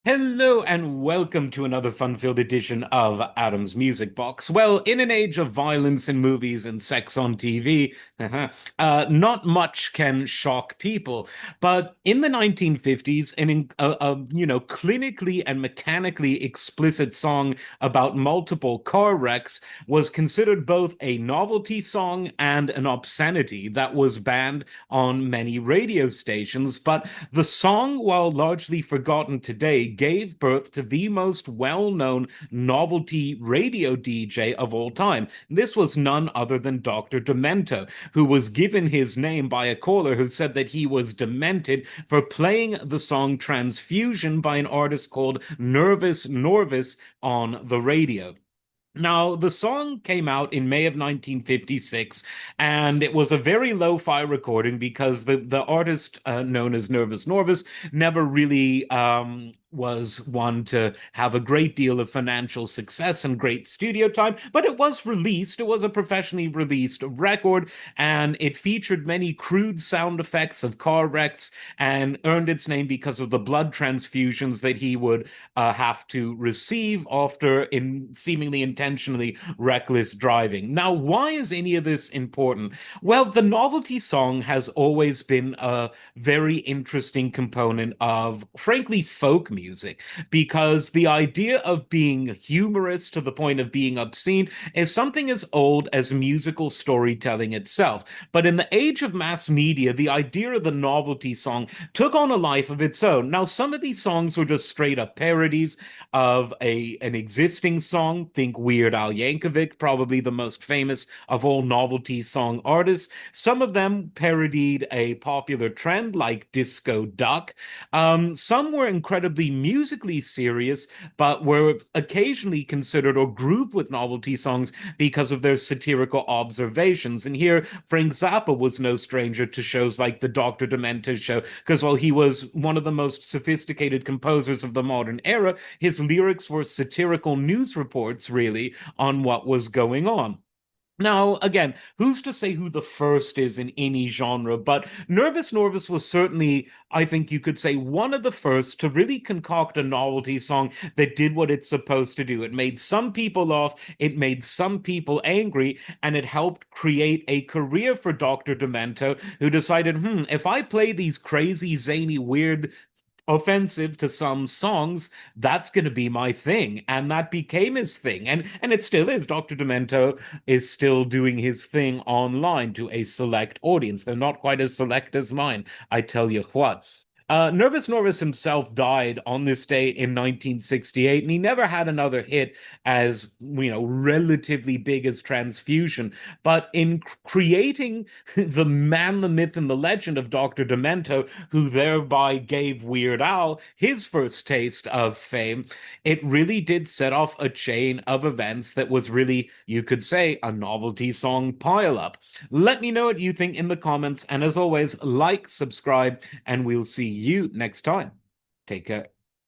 Hello and welcome to another fun-filled edition of Adam's Music Box. Well, in an age of violence in movies and sex on TV, not much can shock people. But in the 1950s, clinically and mechanically explicit song about multiple car wrecks was considered both a novelty song and an obscenity that was banned on many radio stations. But the song, while largely forgotten today, gave birth to the most well-known novelty radio DJ of all time. This was none other than Dr. Demento, who was given his name by a caller who said that he was demented for playing the song Transfusion by an artist called Norvus on the radio. Now, the song came out in May of 1956, and it was a very lo-fi recording because the artist known as Norvus never really was one to have a great deal of financial success and great studio time, but it was released. It was a professionally released record, and it featured many crude sound effects of car wrecks and earned its name because of the blood transfusions that he would have to receive after in seemingly intentionally reckless driving. Now, why is any of this important? Well, the novelty song has always been a very interesting component of, frankly, folk music, because the idea of being humorous to the point of being obscene is something as old as musical storytelling itself. But in the age of mass media, the idea of the novelty song took on a life of its own. Now, some of these songs were just straight up parodies of an existing song. Think Weird Al Yankovic, probably the most famous of all novelty song artists. Some of them parodied a popular trend like Disco Duck. Some were incredibly musically serious, but were occasionally considered or grouped with novelty songs because of their satirical observations. And here, Frank Zappa was no stranger to shows like the Dr. Demento show, because while he was one of the most sophisticated composers of the modern era, his lyrics were satirical news reports, really, on what was going on. Now, again, who's to say who the first is in any genre? But Norvus was certainly, I think you could say, one of the first to really concoct a novelty song that did what it's supposed to do. It made some people laugh, it made some people angry, and it helped create a career for Dr. Demento, who decided, if I play these crazy, zany, weird offensive to some songs, that's going to be my thing. And that became his thing. And it still is. Dr. Demento is still doing his thing online to a select audience. They're not quite as select as mine, I tell you what. Norvus himself died on this day in 1968, and he never had another hit as, relatively big as Transfusion. But in creating the man, the myth, and the legend of Dr. Demento, who thereby gave Weird Al his first taste of fame, it really did set off a chain of events that was really, you could say, a novelty song pileup. Let me know what you think in the comments, and as always, like, subscribe, and we'll see you next time. Take care.